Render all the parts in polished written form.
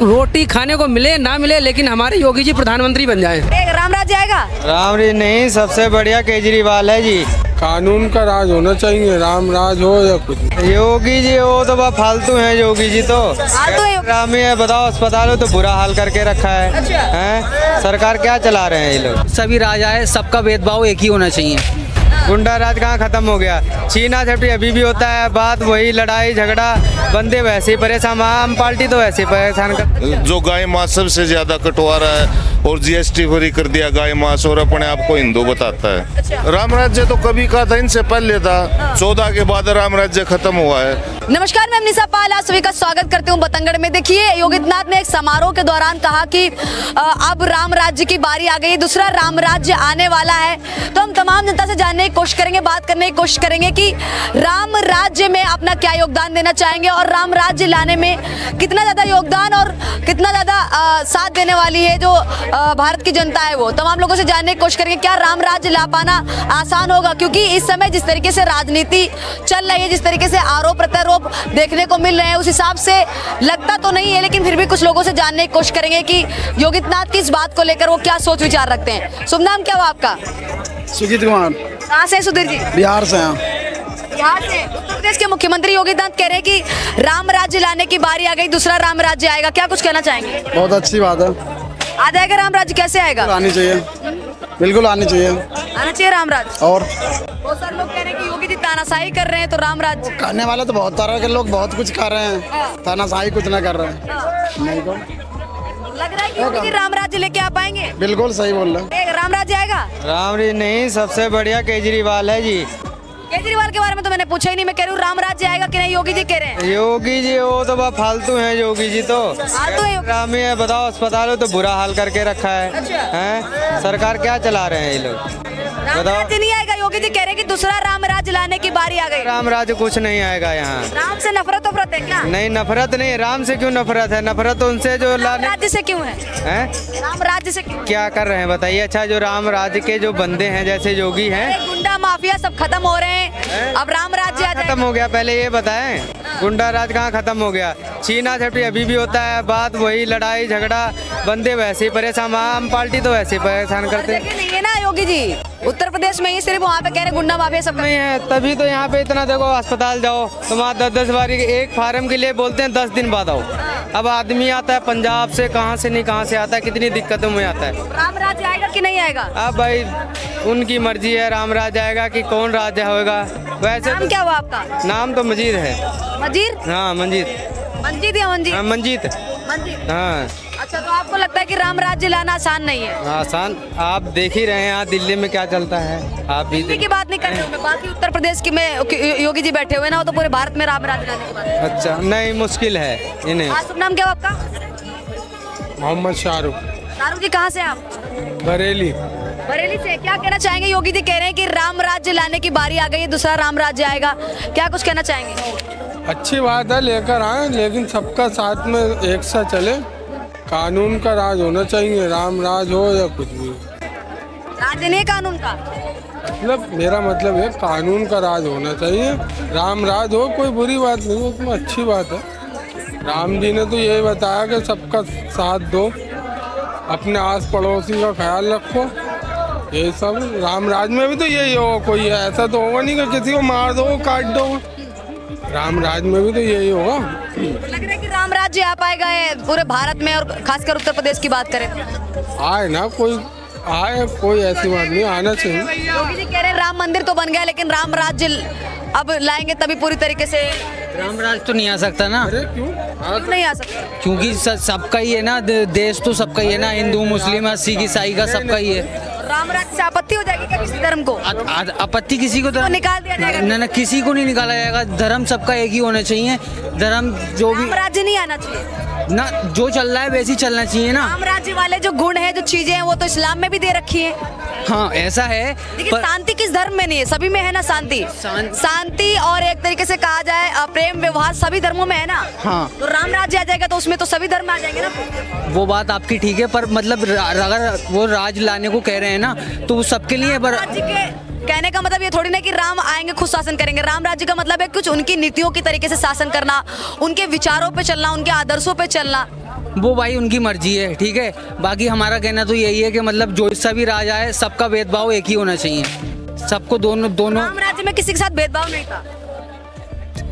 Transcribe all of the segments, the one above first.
रोटी खाने को मिले ना मिले, लेकिन हमारे योगी जी प्रधानमंत्री बन जाएं। राम राज्य आएगा? राम जी नहीं, सबसे बढ़िया केजरीवाल है जी। कानून का राज होना चाहिए, राम राज हो या कुछ। योगी जी वो तो बस फालतू हैं, योगी जी तो राम ही है। बताओ, अस्पतालों तो बुरा हाल करके रखा है। अच्छा। हैं? सरकार क्या चला रहे हैं ये लोग? सभी राजा है, सबका भेदभाव एक ही होना चाहिए। गुंडा राज कहाँ खत्म हो गया? छीना झपटी अभी भी होता है, बात वही, लड़ाई झगड़ा, बंदे वैसे ही परेशान, आम पार्टी तो वैसे ही परेशान कर। जो गाय मांस सबसे ज्यादा कटवा रहा है और जीएसटी फ्री कर दिया गाय मांस, और अपने आप को हिंदू बताता है। अच्छा। राम राज्य तो कभी का था, इनसे पहले था। 14 के बाद राम राज्य खत्म हुआ है। नमस्कार, मैं निशा पाल, आप सभी का स्वागत करती हूँ बतंगड़ में। देखिए, योगी आदित्यनाथ ने एक समारोह के दौरान कहा कि अब राम राज्य की बारी आ गई, दूसरा राम राज्य आने वाला है। तो हम तमाम जनता से जानने की कोशिश करेंगे, बात करने की कोशिश करेंगे कि राम राज्य में अपना क्या योगदान देना चाहेंगे और राम राज्य लाने में कितना ज्यादा योगदान और कितना ज्यादा साथ देने वाली है जो भारत की जनता है। वो तमाम लोगों से जानने की कोशिश करेंगे क्या राम राज्य ला पाना आसान होगा, क्योंकि इस समय जिस तरीके से राजनीति चल रही है, जिस तरीके से आरोप प्रत्यारोप देखने को मिल रहे हैं, उस हिसाब से लगता तो नहीं है, लेकिन फिर भी कुछ लोगों से जानने की कोशिश करेंगे कि योगी आदित्यनाथ की इस बात को लेकर वो क्या सोच विचार रखते हैं। शुभ नाम क्या हुआ आपका? सुजीत कुमार। कहाँ से सुधीर जी? बिहार से हैं। बिहार से। उत्तर प्रदेश के मुख्यमंत्री योगी आदित्यनाथ कह रहे हैं कि राम राज्य लाने की बारी आ गई, दूसरा राम राज्य आएगा, क्या कुछ कहना चाहेंगे? बहुत अच्छी बात है। आ जाएगा राम राज्य? कैसे आएगा? आनी चाहिए, बिल्कुल आनी चाहिए। आना चाहिए राम राज्य। और बहुत सारे लोग कह रहे हैं कि योगी जी तानाशाही कर रहे हैं, तो राम राज्य करने वाले तो बहुत तरह के लोग बहुत कुछ कर रहे हैं, तानाशाही कुछ ना कर रहे हैं। नहीं तो लग रहा है कि योगी जी राम राज्य लेके आ पाएंगे। बिल्कुल सही बोल रहे हैं। राम राज्य आएगा? राम जी नहीं, सबसे बढ़िया केजरीवाल है जी। केजरीवाल के बारे में तो मैंने पूछा ही नहीं, मैं कह रही हूँ राम राज्य आएगा कि नहीं, योगी जी कह रहे हैं। योगी जी वो तो बस फालतू हैं, योगी जी तो फालतू है योगी। राम ही है। बताओ, अस्पतालों तो बुरा हाल करके रखा है। अच्छा। हैं? सरकार क्या चला रहे हैं ये लोग? राम बताओ। राज्य नहीं आएगा, योगी जी कह रहे हैं कि दूसरा राम राज्य लाने की बारी आ गई। राम राज्य कुछ नहीं आएगा यहाँ। राम से नफरत है क्या? नहीं, नफरत नहीं। राम से क्यों नफरत है? नफरत उनसे जो राम लाने राज्य से क्यों है? हैं? राम राज्य से क्यों? क्या कर रहे हैं बताइए। अच्छा, जो राम राज्य के जो बंदे हैं, जैसे योगी हैं, अरे गुंडा माफिया सब खत्म हो रहे हैं, अब राम राज्य आ खत्म जाएगा। हो गया। पहले ये बताएं, गुंडा राज कहाँ खत्म हो गया? छीना झपटी अभी भी होता है, बात वही, लड़ाई झगड़ा, बंदे वैसे ही परेशान, आम पार्टी तो वैसे ही परेशान करते हैं। लेकिन नहीं है ना योगी जी, उत्तर प्रदेश में ही सिर्फ वहाँ पे कह रहे गुंडा माफिया सब नहीं है, तभी तो यहाँ पे इतना। देखो, अस्पताल जाओ तो वहाँ 10-10 बारी एक फार्म के लिए बोलते हैं 10 दिन बाद आओ। अब आदमी आता है पंजाब से, कहाँ से नहीं कहाँ से आता है, कितनी दिक्कतों में आता है। राम राज्य आएगा कि नहीं आएगा? अब भाई उनकी मर्जी है, राम राज आएगा कि कौन राज्य होगा। वैसे नाम क्या हुआ आपका? नाम तो मजीद है। मजीर? हाँ, मंजीत। मंजीत या मंजीत? हाँ, मंजीत। मंजीत। हाँ। अच्छा, तो आपको लगता है कि राम राज्य लाना आसान नहीं है? आसान आप देख ही रहे हैं यहाँ दिल्ली में क्या चलता है। आप भी दिल्ली की बात नहीं कर रही हूँ मैं, बाकी उत्तर प्रदेश की में योगी जी बैठे हुए ना, वो तो पूरे भारत में राम राज्य लाने की बात है। अच्छा, नहीं, मुश्किल है इन्हें। आज शुभ नाम क्या हुआ आपका? मोहम्मद शाहरुख, शाहरुख जी। कहाँ से आप? बरेली। बरेली से। क्या कहना चाहेंगे? योगी जी कह रहे हैं कि राम राज्य लाने की बारी आ गई है, दूसरा राम राज्य आएगा, क्या कुछ कहना चाहेंगे? अच्छी बात है, लेकर आए, लेकिन सबका साथ में एक साथ चले। कानून का राज होना चाहिए, राम राज हो या कुछ भी। राज्य नहीं है कानून का? मतलब मेरा मतलब है कानून का राज होना चाहिए, राम राज हो, कोई बुरी बात नहीं, उसमें अच्छी बात है। राम जी ने तो यही बताया कि सबका साथ दो, अपने आस पड़ोसी का ख्याल रखो, ये सब। राम राज में भी तो यही हो, कोई ऐसा तो होगा नहीं कि किसी को मार दो, काट दो। राम राज में भी तो यही होगा। लग रहा है कि राम राज्य आ पाएगा पूरे भारत में, और खासकर उत्तर प्रदेश की बात करें। आए ना, कोई आए, कोई ऐसी बात नहीं, आना चाहिए। योगी जी कह रहे हैं राम मंदिर तो बन गया, लेकिन राम राज्य अब लाएंगे तभी पूरी तरीके से। राम राज तो नहीं आ सकता ना। अरे क्यों? नहीं आ सकता क्योंकि सबका ही है ना, देश तो सबका ही है ना, हिंदू मुस्लिम सिख ईसाई का सबका ही है। राम राज्य से आपत्ति हो जाएगी क्या किसी धर्म को? आपत्ति किसी को तो निकाल दिया जाएगा? ना, किसी को नहीं निकाला जाएगा। धर्म सबका एक ही होना चाहिए। धर्म जो भी राम राज्य नहीं आना चाहिए ना, जो चल रहा है वैसे ही चलना चाहिए ना। राम राज्य वाले जो गुण है, जो चीजें हैं, वो तो इस्लाम में भी दे रखी है। हाँ, ऐसा है। लेकिन शांति किस धर्म में नहीं है? सभी में है ना शांति। शांति और एक तरीके से कहा जाए प्रेम व्यवहार सभी धर्मों में है ना। हाँ। तो राम राज्य आ जाएगा तो उसमें तो सभी धर्म आ जाएंगे ना। वो बात आपकी ठीक है, पर मतलब अगर वो राज लाने को कह रहे हैं ना, तो वो सबके लिए। पर राज्य के कहने का मतलब ये थोड़ी ना कि राम आएंगे खुद शासन करेंगे। राम राज्य का मतलब है कुछ उनकी नीतियों की तरीके से शासन करना, उनके विचारों पे चलना, उनके आदर्शों पे चलना। वो भाई उनकी मर्जी है, ठीक है। बाकी हमारा कहना तो यही है कि मतलब जो सा भी राज आए सबका भेदभाव एक ही होना चाहिए, सबको दोनों राम राज्य में किसी के साथ भेदभाव नहीं था।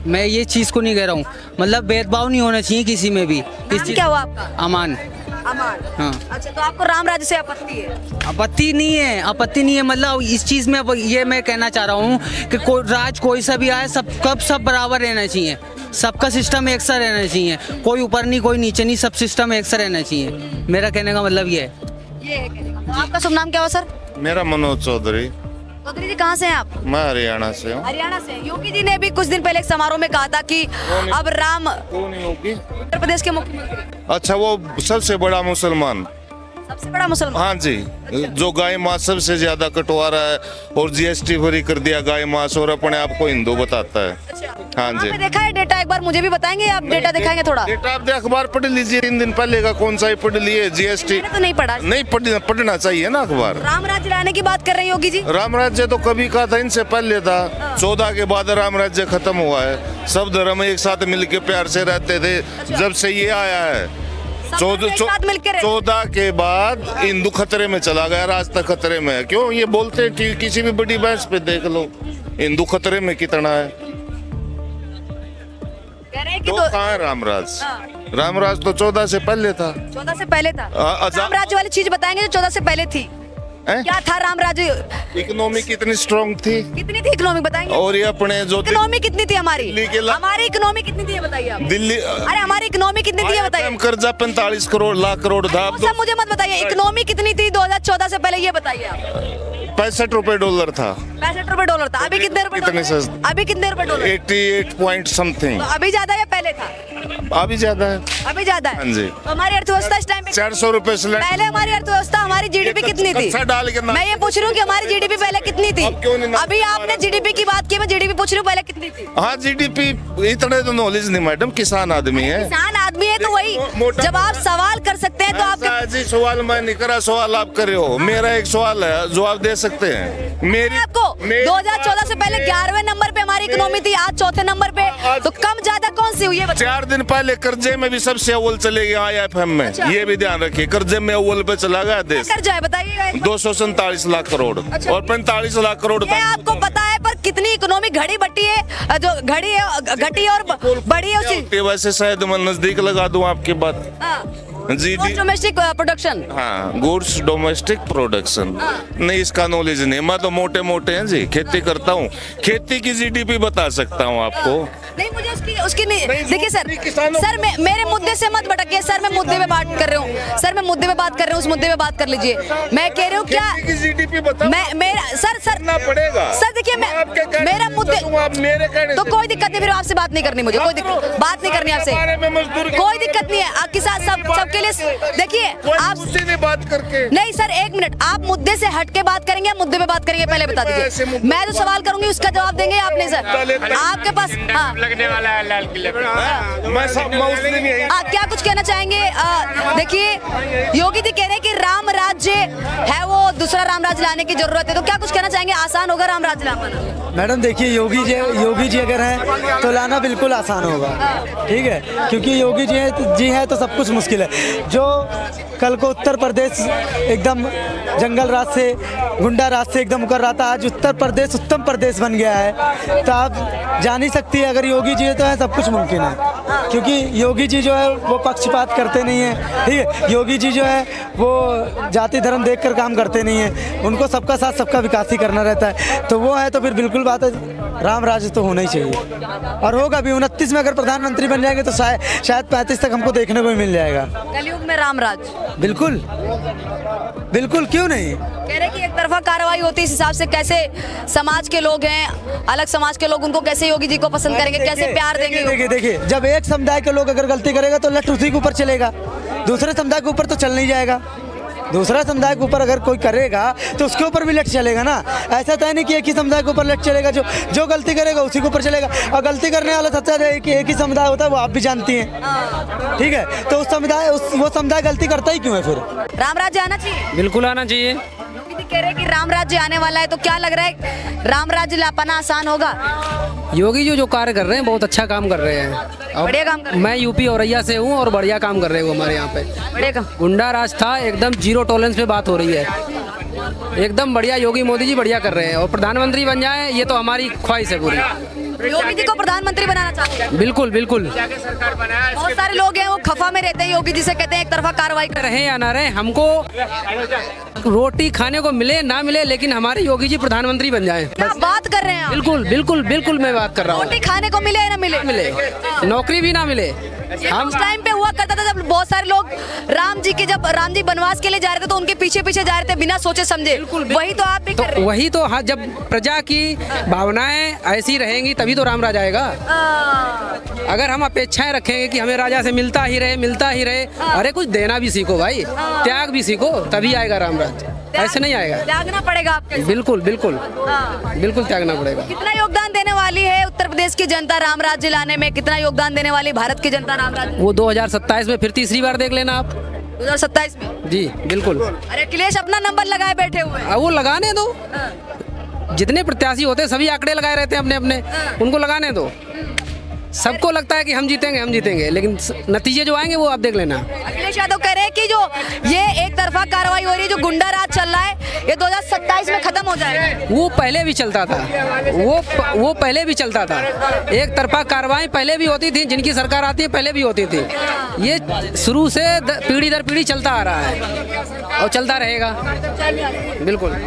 मैं ये चीज़ को नहीं कह रहा हूँ, मतलब भेदभाव नहीं होना चाहिए किसी में भी। नाम क्या हुआ आपका? अमान। अमान। हाँ। अच्छा, तो आपको राम राज्य से आपत्ति है? आपत्ति नहीं है, आपत्ति नहीं है, मतलब इस चीज़ में ये मैं कहना चाह रहा हूँ कि कोई सा भी आए सब बराबर रहना चाहिए, सबका सिस्टम एक सा रहना चाहिए, कोई ऊपर नहीं कोई नीचे नहीं, सब सिस्टम एक सा रहना चाहिए। मेरा कहने का मतलब ये है। ये है कहने का। तो आपका शुभ नाम क्या हुआ सर? मेरा मनोज चौधरी, चौधरी जी कहाँ से हैं आप? मैं हरियाणा से हूँ। हरियाणा से। योगी जी ने भी कुछ दिन पहले एक समारोह में कहा था कि अब राम, कौन है योगी? उत्तर प्रदेश के मुख्यमंत्री, अच्छा, वो सबसे बड़ा मुसलमान। सबसे बड़ा मुसलमान। हाँ जी, जो गाय मांस सबसे ज्यादा कटवा रहा है और जीएसटी फ्री कर दिया गाय मांस, और अपने आप को हिंदू बताता है। अच्छा। हाँ जी। आपने देखा है डेटा? एक बार मुझे भी बताएंगे, आप डेटा दिखाएंगे थोड़ा? डेटा आप अखबार पढ़ लीजिए, 3 दिन पहले का कौन सा ही पढ़ लिए। जीएसटी मैंने तो नहीं पढ़ा। नहीं पढ़ना चाहिए ना अखबार। राम राज्य लाने की बात कर रहे हैं योगी जी। राम राज्य तो कभी का था, इनसे पहले था। 14 के बाद राम राज्य खत्म हुआ है। सब धर्म एक साथ मिलके प्यार से रहते थे, जब से ये आया है। सब लोग एक साथ मिलके रहते। 14 के बाद हिंदू खतरे में चला गया, आज तक खतरे में है। क्यों ये बोलते हैं कि किसी भी बड़ी बहस पे देख लो, हिंदू खतरे में कितना है। कह रहे हैं कि तो कहाँ है रामराज? रामराज तो 14 से पहले था। 14 से पहले था। अच्छा। राम राज्य वाली चीज बताएंगे जो 14 से पहले थी। हैं? क्या था राम राज्य? इकोनॉमी कितनी स्ट्रांग थी, कितनी थी इकोनॉमी बताएंगे? और ये अपने जो इकोनॉमी कितनी थी हमारी? दिल्ली के हमारी इकोनॉमी कितनी थी ये बताइए आप। दिल्ली अरे हमारी इकोनॉमी कितनी थी ये बताइए। कर्जा 45 लाख करोड़ था। वो सब मुझे मत बताइए, इकोनॉमी कितनी थी 2014 से पहले ये बताइए आप। 65 रुपए डॉलर था। 65 रुपए डॉलर था। अभी कितने रुपए? कितने सर? अभी कितने रुपए डॉलर? 88 point something. तो अभी ज्यादा या पहले था? अभी ज्यादा है। अभी ज्यादा है। हाँ जी। तो हमारी अर्थव्यवस्था इस टाइम पे 400 रुपए पहले हमारी अर्थव्यवस्था, हमारी जीडीपी कितनी थी? अच्छा डाल के ना। मैं ये पूछ रही हूँ कि हमारी जीडीपी पहले कितनी थी? अब क्यों नहीं ना- अभी आपने जीडीपी की बात की, मैं जीडीपी पूछ रही हूँ पहले कितनी थी? हाँ, जीडीपी इतने तो नॉलेज नहीं मैडम, किसान आदमी है। किसान आदमी है तो वही, मोटा- जब आप सवाल कर सकते हैं तो आपके जी सवाल मैं नहीं करा, सवाल आप कर रहे हो। मेरा एक सवाल है जो आप दे सकते हैं। मेरी आपको 2014 से पहले 11वें नंबर पे हमारी इकोनॉमी थी, आज 4थे नंबर पे, तो कम ज्यादा कौन सी हुई है? 4 दिन पहले कर्जे में भी सबसे अव्वल चले गए IMF में। ये भी ध्यान रखिए, कर्जे में अव्वल पे चला गया देश। कर जाए बताइए। 247 लाख करोड़ और 45 लाख करोड़ ये आपको पता है, पर कितनी इकोनॉमी घड़ी बट्टी है, जो घड़ी है घटी और बड़ी है उसी। वैसे शायद मैं नजदीक लगा दूं आपकी बात। जी जी, डोमेस्टिक प्रोडक्शन। हाँ, गुड्स डोमेस्टिक प्रोडक्शन। नहीं, इसका नॉलेज नहीं। मैं तो मोटे मोटे हैं जी, खेती करता हूँ, खेती की जीडीपी बता सकता हूँ आपको। नहीं, मुझे उसकी नहीं। देखिए सर, किसानों- सर मेरे मुद्दे से मत भटकिए सर, मैं मुद्दे पे बात कर रहा हूँ। सर मैं मुद्दे पे बात कर रहा हूँ, उस मुद्दे पे बात कर लीजिए। मैं कह रही हूँ क्या खेती की जीडीपी बता। मैं मेरा सर पड़ेगा सर देखिए, मैं मेरा मुद्दे आप मेरे कहने तो कोई दिक्कत नहीं, फिर आपसे बात नहीं करनी, मुझे कोई बात नहीं करनी आपसे, कोई दिक्कत नहीं है आपके साथ। सबके लिए देखिए आप ने बात करके। नहीं सर, एक मिनट, आप मुद्दे से हट के बात करेंगे, मुद्दे पे बात करेंगे, पहले बता दीजिए। मैं जो सवाल करूंगी उसका जवाब देंगे आपने सर, आपके पास। हाँ, लगने वाला है लाल किले पे। क्या कुछ कहना चाहेंगे? देखिए योगी जी कह रहे हैं कि राम राज्य है वो दूसरा राम राज्य लाने की जरूरत है, तो क्या कुछ कहना चाहेंगे? आसान होगा राम राज्य लाना? मैडम देखिए, योगी जी अगर हैं तो लाना बिल्कुल आसान होगा, ठीक है, क्योंकि योगी जी हैं तो सब कुछ मुश्किल है। जो कल को उत्तर प्रदेश एकदम जंगल राज से, गुंडा राज से एकदम उकर रहा था, आज उत्तर प्रदेश उत्तम प्रदेश बन गया है। तो आप जान ही सकती है, अगर योगी जी है तो है सब कुछ मुमकिन है, क्योंकि योगी जी जो है वो पक्षपात करते नहीं है, ठीक है। योगी जी जो है वो जाति धर्म देखकर काम करते नहीं है, उनको सबका साथ सबका विकास ही करना रहता है। तो वो है तो फिर बिल्कुल बात है, राम राज्य तो होना ही चाहिए और होगा भी। 29 में अगर प्रधानमंत्री बन जाएंगे तो शायद 35 तक हमको देखने को ही मिल जाएगा। कलयुग में राम राज बिल्कुल बिल्कुल, क्यों नहीं। कह रहे कि एक तरफा कार्रवाई होती है, इस हिसाब से कैसे समाज के लोग हैं, अलग समाज के लोग, उनको कैसे योगी जी को पसंद करेंगे, कैसे प्यार देंगे? देखिए, जब एक समुदाय के लोग अगर गलती करेगा तो लठ उसी के ऊपर चलेगा, दूसरे समुदाय के ऊपर तो चल नहीं जाएगा। दूसरा समुदाय के ऊपर अगर कोई करेगा तो उसके ऊपर भी लठ चलेगा ना। ऐसा तो है नहीं कि एक ही समुदाय के ऊपर लठ चलेगा, जो गलती करेगा उसी के ऊपर चलेगा। और गलती करने वाला सबसे ज़्यादा एक ही समुदाय होता है, वो आप भी जानती हैं, ठीक है। तो वो समुदाय गलती करता ही क्यों है फिर? राम राज्य आना चाहिए, बिल्कुल आना चाहिए। योगी जी कह रहे हैं कि राम राज्य आने वाला है, तो क्या लग रहा है राम राज्य लापाना आसान होगा? योगी जी जो कार्य कर रहे हैं बहुत अच्छा काम कर रहे हैं। अब बढ़िया काम कर रहे मैं यूपी औरैया से हूँ और बढ़िया काम कर रहे हैं वो हमारे यहाँ पे। बढ़िया काम। गुंडा राज था, एकदम जीरो टॉलरेंस पे बात हो रही है। एकदम बढ़िया, योगी मोदी जी बढ़िया कर रहे हैं और प्रधानमंत्री बन जाए ये तो हमारी ख्वाहिश है पूरी। योगी जी को प्रधानमंत्री बनाना चाहते हैं। बिल्कुल बिल्कुल। बहुत सारे लोग हैं वो खफा में रहते हैं योगी जी से, कहते हैं एक तरफा कार्रवाई कर। रहे या ना रहे, हमको रोटी खाने को मिले ना मिले, लेकिन हमारे योगी जी प्रधानमंत्री बन जाए। क्या बात कर रहे हैं आप? बिल्कुल बिल्कुल बिल्कुल मैं बात कर रहा हूँ। रोटी खाने को मिले या ना मिले? मिले, नौकरी भी ना मिले। हम उस टाइम पे हुआ करता था जब बहुत सारे लोग राम जी वनवास के लिए जा रहे थे तो उनके पीछे पीछे जा रहे थे बिना सोचे समझे। वही तो आप भी कर रहे तो हैं। वही तो, हाँ, जब प्रजा की भावनाएं ऐसी रहेंगी तभी तो राम राज आएगा। अगर हम अपेक्षाएं रखेंगे कि हमें राजा से मिलता ही रहे, अरे कुछ देना भी सीखो भाई, त्याग भी सीखो, तभी आएगा राम राज। ऐसे नहीं आएगा। त्यागना पड़ेगा आपको। बिल्कुल बिल्कुल बिल्कुल त्यागना पड़ेगा। कितना योगदान देने वाली है उत्तर प्रदेश की जनता राम राज्य लाने में? कितना योगदान देने वाली भारत की जनता राम राज्य? वो 2027 में फिर तीसरी बार देख लेना आप। 2027 में? जी बिल्कुल। अरे अखिलेश अपना नंबर लगाए बैठे हुए हैं। अब वो लगाने दो, जितने प्रत्याशी होते हैं सभी आंकड़े लगाए रहते हैं अपने अपने, उनको लगाने दो। सबको लगता है कि हम जीतेंगे, लेकिन नतीजे जो आएंगे वो आप देख लेना। अखिलेश यादव कह रहे हैं कि जो ये एक तरफा कार्रवाई हो रही है, जो गुंडा राज चल रहा है, ये 2027 में खत्म हो जाएगा। वो पहले भी चलता था, वो पहले भी चलता था। एक तरफा कार्रवाई पहले भी होती थी, जिनकी सरकार आती है पहले भी होती थी। ये शुरू से पीढ़ी दर पीढ़ी चलता आ रहा है और चलता रहेगा। बिल्कुल।